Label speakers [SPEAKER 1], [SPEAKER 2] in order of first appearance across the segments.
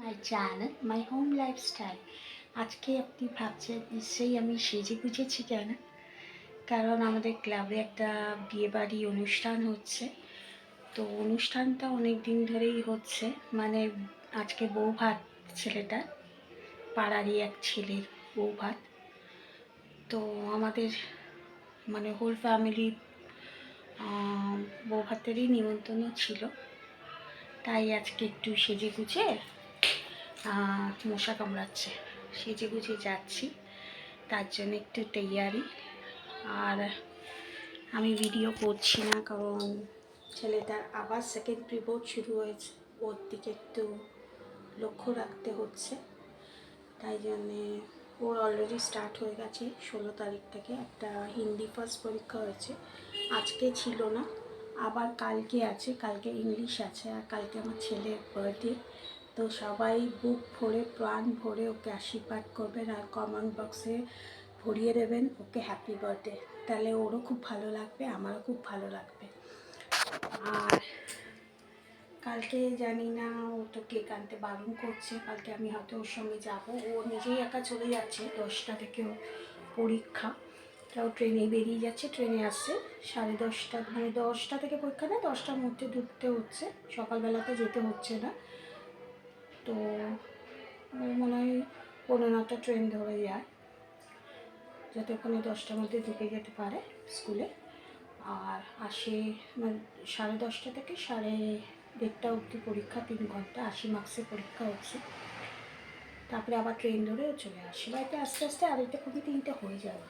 [SPEAKER 1] My channel my home lifestyle. আজকে আপনি ভাবছেন নিশ্চয়ই আমি সেজে গুজেছি কেন, কারণ আমাদের ক্লাবে একটা বিয়েবাড়ি অনুষ্ঠান হচ্ছে। তো অনুষ্ঠানটা অনেক দিন ধরেই হচ্ছে, মানে আজকে বউ ভাত, ছেলেটা পাড়ারই এক ছেলের বউ ভাত। তো আমাদের মানে হোল ফ্যামিলি বউ ভাতেরই নিমন্ত্রণ ছিল, তাই আজকে একটু সেজে গুজে মশা কামড়াচ্ছে, সেজে গুজে যাচ্ছি, তার জন্য একটু তৈয়ারি। আর আমি ভিডিও করছি না, কারণ ছেলেটার আবার সেকেন্ড প্রি বোর্ড শুরু হয়েছে, ওর দিকে একটু লক্ষ্য রাখতে হচ্ছে। তাই জন্যে ওর অলরেডি স্টার্ট হয়ে গেছে 16 তারিখ থেকে। একটা হিন্দি ফার্স্ট পরীক্ষা হয়েছে, আজকে ছিল না, আবার কালকে আছে, কালকে ইংলিশ আছে, আর কালকে আমার ছেলের বার্থডে। তো সবাই বুক ভরে প্রাণ ভরে ওকে আশীর্বাদ করবেন আর কমেন্ট বক্সে ভরিয়ে দেবেন ওকে হ্যাপি বার্থডে, তাহলে ওরও খুব ভালো লাগবে, আমারও খুব ভালো লাগবে। আর কালকে জানি না, ও তো কেক আনতে বারণ করছে, কালকে আমি হয়তো ওর সঙ্গে যাব। ও নিজেই একা চলে যাচ্ছে, 10টা থেকে ওর পরীক্ষা, তাও ট্রেনে বেরিয়ে যাচ্ছে, ট্রেনে আসছে 10:30, মানে 10টা থেকে পরীক্ষা নেয়, 10টার মধ্যে ঢুকতে হচ্ছে, সকালবেলাতে যেতে হচ্ছে না। তো মনে হয় 15টা ট্রেন ধরে যায়, যাতে ওখানে 10টার মধ্যে ঢুকে যেতে পারে স্কুলে। আর আসে মানে 10:30 থেকে 1:30 অবধি পরীক্ষা, 3 ঘন্টা, 80 মার্কসের পরীক্ষা হচ্ছে। তারপরে আবার ট্রেন ধরে চলে আসে বাড়িতে, আস্তে আস্তে 2:30 হয়ে যাবে।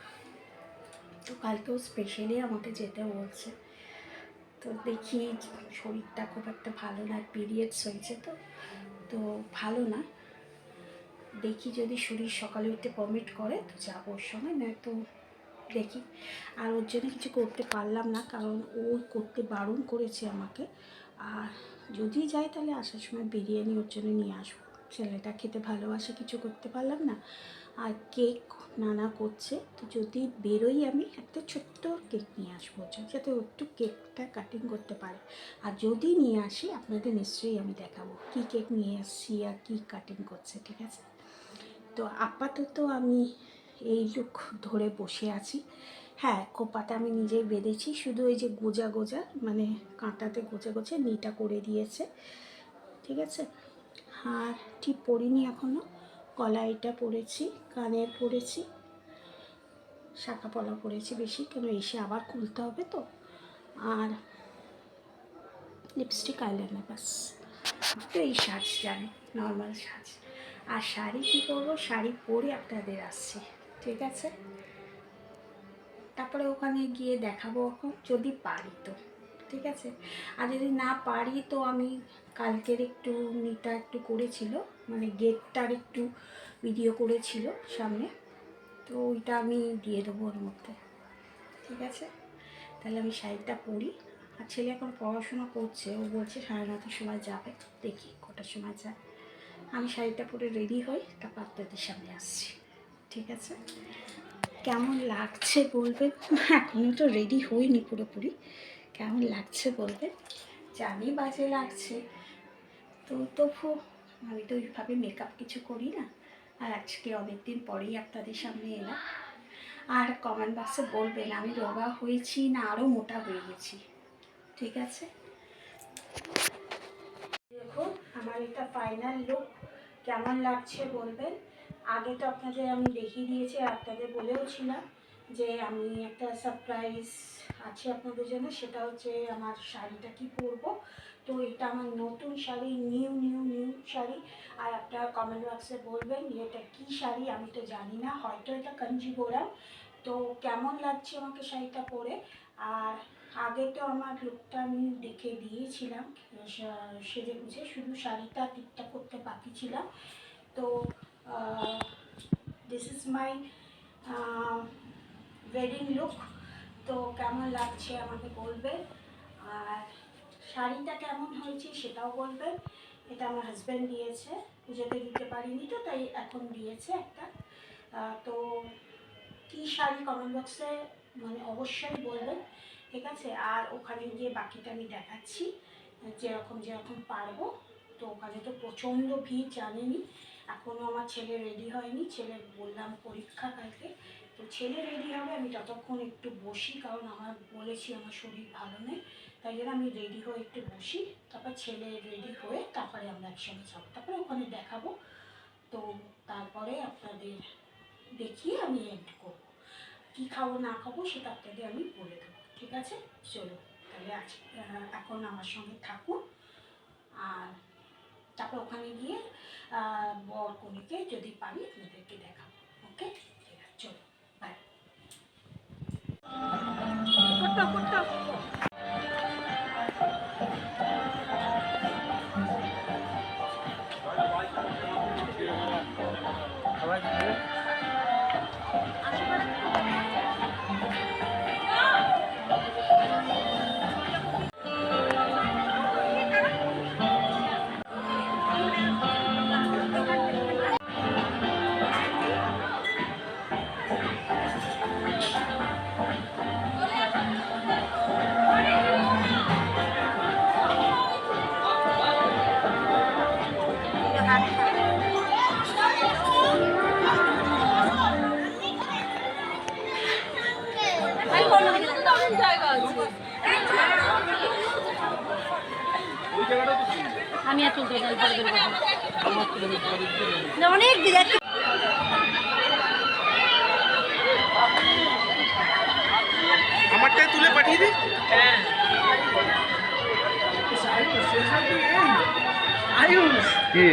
[SPEAKER 1] তো কালকেও স্পেশালি আমাকে যেতে বলছে। তো দেখি, শরীরটা খুব একটা ভালো না, পিরিয়ডস হয়েছে তো তো ভালো না, দেখি যদি শরীর সকালে উঠতে পারমিট করে তো যাবো ওর সময়, নয়তো দেখি। আর ওর জন্য কিছু করতে পারলাম না, কারণ ও করতে বারণ করেছে আমাকে। আর যদি যাই তাহলে আসার সময় বিরিয়ানি ওর জন্য নিয়ে আসবো, ছেলেটা খেতে ভালোবাসে, কিছু করতে পারলাম না। আর কেক নানা করছে, তো যদি বেরোই আমি একটা ছোট্ট কেক নিয়ে আসবো, যাতে ও একটু কেকটা কাটিং করতে পারে। আর যদি নিয়ে আসি আপনাদের নিশ্চয়ই আমি দেখাবো কী কেক নিয়ে আসছি আর কী কাটিং করছে, ঠিক আছে? তো আপাতত আমি এই লুক ধরে বসে আছি। হ্যাঁ, খোপাটা আমি নিজেই বেঁধেছি, শুধু ওই যে গোজা গোজা, মানে কাঁটাতে গোজা গোজা নিটা করে দিয়েছে, ঠিক আছে? আর ঠিক পরিনি এখনও, গলাইটা পরেছি, কানের পরেছি, শাখা পলা পরেছি বেশি, কেন এসে আবার খুলতে হবে তো। আর লিপস্টিক, আইলাইনার, ব্যাস। তো এই সাজ জানি, নর্মাল সাজ। আর শাড়ি কী করবো, শাড়ি পরে আপনাদের আসছি, ঠিক আছে? তারপরে ওখানে গিয়ে দেখাবো এখন, যদি পারি তো, ঠিক আছে? আর যদি না পারি তো আমি কালকের একটু নিটা একটু করেছিল, মানে গেটটার একটু ভিডিও করেছিল সামনে, তো ওইটা আমি দিয়ে দেবো ওর মধ্যে, ঠিক আছে? তাহলে আমি শাড়িটা পরি। আর ছেলে এখন পড়াশোনা করছে, ও বলছে 9:30টার সময় যাবে, দেখি কটার সময় যায়। আমি শাড়িটা পরে রেডি হই, তারপর আপনাদের সামনে আসছি, ঠিক আছে? কেমন লাগছে বলবেন, এখনও তো রেডি হইনি পুরোপুরি, কেমন লাগছে বলবেন। জানি বাজে লাগছে, তো তবু আমি তো ওইভাবে মেকআপ কিছু করি না, আর আজকে অনেকদিন পরেই আপনাদের সামনে এলাম। আর কমেন্ট বক্সে বলবেন আমি রোগা হয়েছি না আরও মোটা হয়ে গেছি, ঠিক আছে? দেখুন আমার এটা ফাইনাল লুক, কেমন লাগছে বলবেন। আগে তো আপনাদের আমি দেখিয়ে দিয়েছি, আর আপনাদের বলেও ছিলাম যে আমি একটা সারপ্রাইজ আছে আপনাদের জন্য, সেটা হচ্ছে আমার শাড়িটা কি পরবো। তো এটা আমার নতুন শাড়ি, নিউ শাড়ি। আর আপনারা কমেন্ট বক্সে বলবেন এটা কী শাড়ি, আমি তো জানি না, হয়তো এটা কাঞ্জিভোরাম। তো কেমন লাগছে আমাকে শাড়িটা পরে। আর আগে তো আমার লুকটা আমি দেখে দিয়েছিলাম সেজে গুজে, শুধু শাড়িটা ঠিকঠাক করতে বাকি ছিলাম। তো this is my wedding look. তো কেমন লাগছে আমাকে বলবেন, আর শাড়িটা কেমন হয়েছে সেটাও বলবেন। এটা আমার হাজব্যান্ড দিয়েছে, পুজোতে দিতে পারিনি তো তাই এখন দিয়েছে একটা। তো কী শাড়ি কমেন্ট বক্সে মানে অবশ্যই বলবেন, ঠিক আছে। আর ওখানে গিয়ে বাকিটা আমি দেখাচ্ছি যেরকম পারবো। তো ওখানে তো প্রচণ্ড ভিড়, জানেনি। এখনও আমার ছেলে রেডি হয়নি, ছেলে বললাম পরীক্ষা কালকে। তো ছেলে রেডি হবে, আমি ততক্ষণ একটু বসি, কারণ আমার বলেছি আমার শরীর ভালো নেই, তাই জন্য আমি রেডি হয়ে একটু বসি। তারপর ছেলে রেডি হয়ে তারপরে আমরা একসঙ্গে যাবো, তারপরে ওখানে দেখাবো। তো তারপরে আপনাদের দেখিয়ে আমি এন্ড করবো। কী খাবো না খাবো সেটা আপনাদের আমি বলে দেবো, ঠিক আছে। চলো তাহলে এখন আমার সঙ্গে থাকুন, আর তারপর ওখানে গিয়ে বর কনেকে যদি পারি আপনাদেরকে দেখাবো। ওকে, ঠিক আছে, চলো বাই।
[SPEAKER 2] আমি আর তুলতে অনেক
[SPEAKER 3] আমারটা তুলে পাঠিয়ে দিই। আয়ুষ কি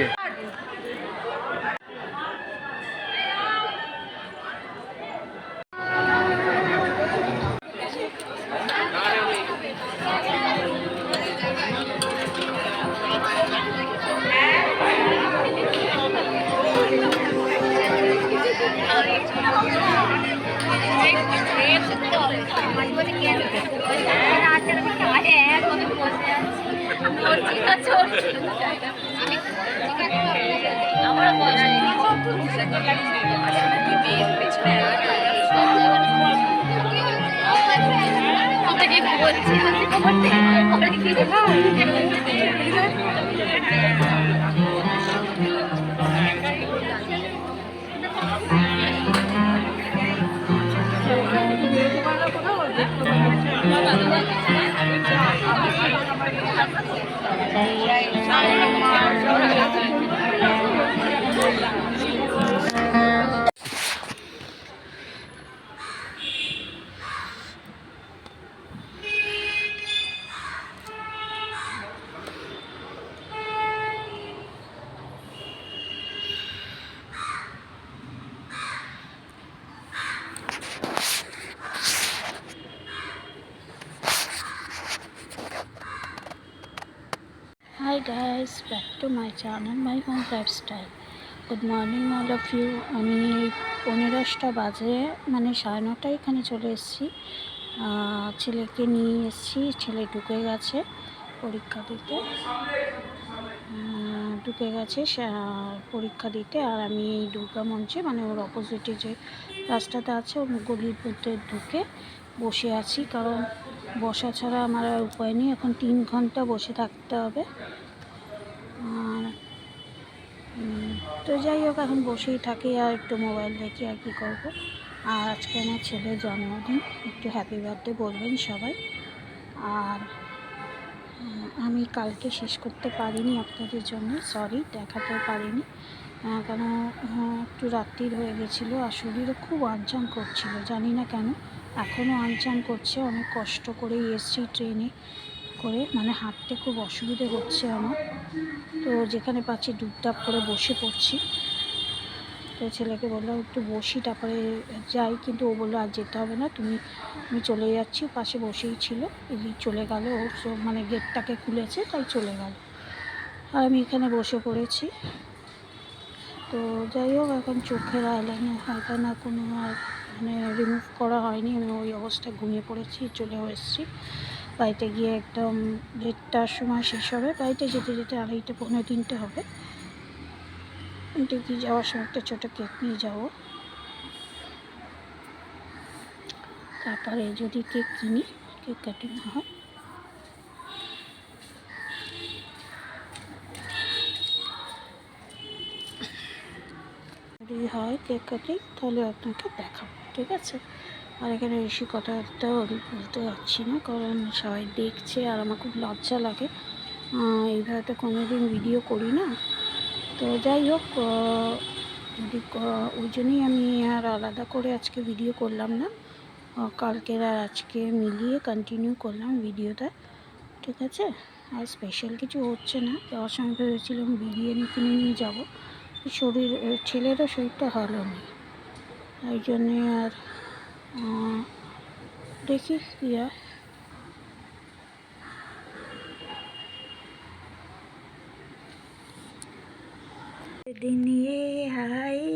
[SPEAKER 1] Hi guys, back to my channel, my home lifestyle. Good morning all of you. আমি 15টা বাজে মানে 9:30 এখানে চলে এসেছি। ছেলেকে নিয়ে এসেছি, ছেলে ঢুকে গেছে পরীক্ষা দিতে, পরীক্ষা দিতে। আর আমি এই দুর্গা মঞ্চে মানে ওর অপোজিটে যে রাস্তাটা আছে ওর গলির মধ্যে ঢুকে বসে আছি, কারণ বসা ছাড়া আমার আর উপায় নেই। এখন 3 ঘন্টা বসে থাকতে হবে। আর তো যাই হোক, এখন বসেই থাকি আর একটু মোবাইল দেখি, আর কী করবো। আর আজকে আমার ছেলের জন্মদিন, একটু হ্যাপি বার্থডে বলবেন সবাই। আর আমি কালকে শেষ করতে পারিনি আপনাদের জন্য, সরি, দেখাতেও পারিনি, কেন একটু রাত্রির হয়ে গেছিলো। আর শরীরও খুব আনচান করছিল, জানি না কেন, এখনও আনচান করছে। অনেক কষ্ট করেই এসছি ট্রেনে, করে, মানে হাঁটতে খুব অসুবিধে হচ্ছে আমার। তো যেখানে পাচ্ছি ডুবডাব করে বসে পড়ছি। তো ছেলেকে বললাম একটু বসি, তারপরে যাই, কিন্তু ও বললো আর যেতে হবে না, আমি চলে যাচ্ছি। পাশে বসেই ছিল, এই চলে গেল। ও মানে গেটটাকে খুলেছে তাই চলে গেল, আর আমি এখানে বসে পড়েছি। তো যাই হোক, এখন চোখের আইলাইনার কোনো আর মানে রিমুভ করা হয়নি। আমি ওই অবস্থায় ঘুমিয়ে পড়েছি, চলেও এসেছি। বাড়িতে গিয়ে একদম 1:30টার সময় শেষ হবে। বাড়িতে যেতে যেতে 2:30 পৌনে 3টে হবে। দেখি যাওয়ার সময় একটা ছোটো কেক নিয়ে যাবো, তারপরে যদি কেক কিনি, কেক কাটিং হয়। যদি হয় কেক কাটিং তাহলে আপনাকে দেখাবো, ঠিক আছে? আর এখানে বেশি কথাটাও বলতে পারছি না, কারণ সবাই দেখছে আর আমার খুব লজ্জা লাগে। এইভাবে তো কোনোদিন ভিডিও করি না। তো যাই হোক, যদি ওই জন্যই আমি আর আলাদা করে আজকে ভিডিও করলাম না, কালকের আর আজকে মিলিয়ে কন্টিনিউ করলাম ভিডিওটা, ঠিক আছে? আর স্পেশাল কিছু হচ্ছে না। যাওয়ার সময় ভেবেছিলাম বিরিয়ানি কিনে নিয়ে যাবো, ছেলেরও শরীরটা ভালো নেই, ওই জন্যে আর দেখি কী হয়। दिन ये आए,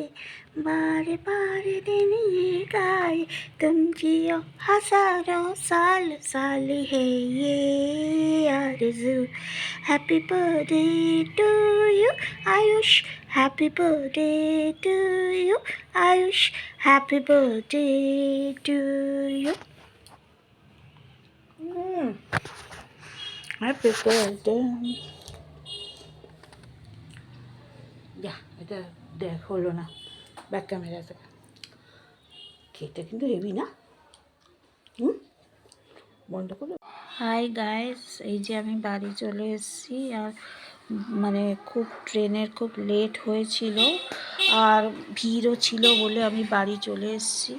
[SPEAKER 1] बार बार दिन ये गाए, तुम जियो हजारों साल साल है ये आरज़ू। Happy birthday to you Ayush, happy birthday to you Ayush, happy birthday to you. Happy birthday. যা, এটা দেখ হলো না ব্যাক ক্যামেরাতে। কেকটা কিন্তু হেভি না? বন্ধ করো। হাই গাইস, এই যে আমি বাড়ি চলে এসেছি। আর মানে খুব ট্রেনের খুব লেট হয়েছিল, আর ভিড়ও ছিল বলে আমি বাড়ি চলে এসেছি।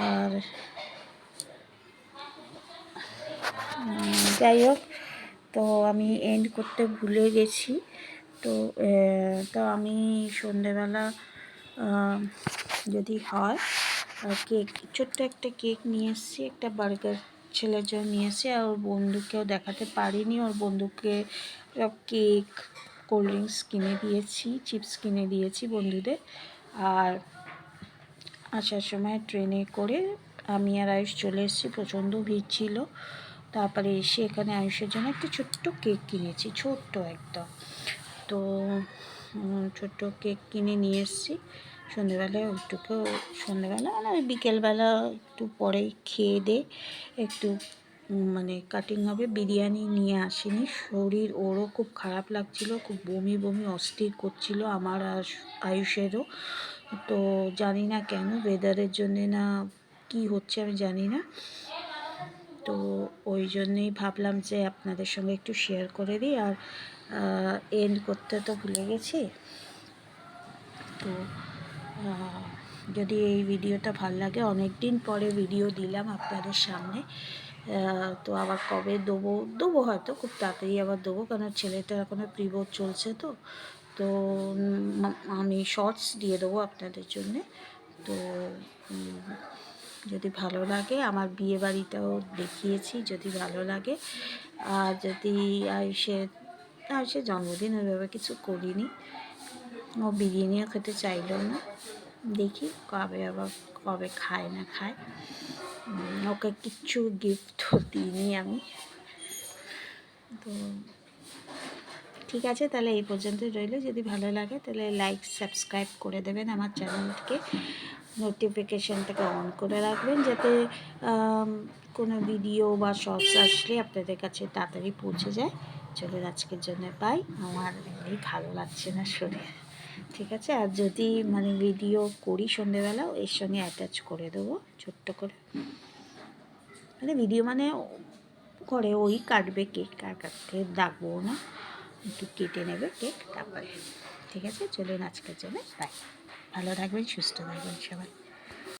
[SPEAKER 1] আর যাই হোক, তো আমি এন্ড করতে ভুলে গেছি। তো আমি সন্ধেবেলা যদি হয় কেক, ছোট্ট একটা কেক নিয়ে এসেছি, একটা বার্গার ছেলের জন্য নিয়ে এসেছি। আর ওর বন্ধুকেও দেখাতে পারিনি, ওর বন্ধুকে সব কেক, কোল্ড ড্রিঙ্কস কিনে দিয়েছি, চিপস কিনে দিয়েছি বন্ধুদের। আর আসার সময় ট্রেনে করে আমি আর আয়ুষ চলে এসেছি, প্রচণ্ড ভিড় ছিল। তারপরে এসে এখানে আয়ুষের জন্য একটা ছোট্ট কেক কিনেছি, ছোট্ট একদম। তো ছোট্ট কেক কিনে নিয়ে এসেছি। সন্ধেবেলায় ওইটুকু, সন্ধেবেলা মানে ওই বিকেলবেলা একটু পরেই খেয়ে দে একটু মানে কাটিং হবে। বিরিয়ানি নিয়ে আসিনি, শরীর ওরও খুব খারাপ লাগছিল, খুব বমি বমি অস্থির করছিল আমার আর আয়ুষেরও। তো জানি না কেন, ওয়েদারের জন্যে না কি হচ্ছে আমি জানি না। তো ওই জন্যেই ভাবলাম যে আপনাদের সঙ্গে একটু শেয়ার করে দিই। আর এন্ড করতে তো ভুলে গেছি। তো যদি এই ভিডিওটা ভালো লাগে, অনেক দিন পরে ভিডিও দিলাম আপনাদের সামনে। তো আবার কবে দেবো হয়তো খুব তাড়াতাড়ি আবার দেবো, কারণ ছেলেটার এখনও প্রিবোর্ড চলছে। তো আমি শর্টস দিয়ে দেবো আপনাদের জন্যে। তো যদি ভালো লাগে, আমার বিয়ে বাড়িটাও দেখিয়েছি, যদি ভালো লাগে। আর যদি আয়ুষের জন্মদিন ওইভাবে কিছু করিনি, ও বিরিয়ানিও খেতে চাইলো না। দেখি কবে খায় না খায়। ওকে কিচ্ছু গিফটও দিইনি আমি। তো ঠিক আছে, তাহলে এই পর্যন্তই রইল। যদি ভালো লাগে তাহলে লাইক সাবস্ক্রাইব করে দেবেন আমার চ্যানেলকে, নোটিফিকেশানটাকে অন করে রাখবেন, যাতে কোনো ভিডিও বা শর্টস আসলে আপনাদের কাছে তাড়াতাড়ি পৌঁছে যায়। চলুন আজকের জন্য বাই, আমার এমনি ভালো লাগছে না শরীর, ঠিক আছে? আর যদি মানে ভিডিও করি সন্ধেবেলাও, এর সঙ্গে অ্যাটাচ করে দেবো ছোট্ট করে, মানে ভিডিও মানে করে ওই কাটবে কেক, আর কাটতে ডাকবো না, একটু কেটে নেবে কেক তারপরে, ঠিক আছে? চলুন আজকের জন্য বাই, ভালো থাকবেন, সুস্থ থাকবেন সবাই।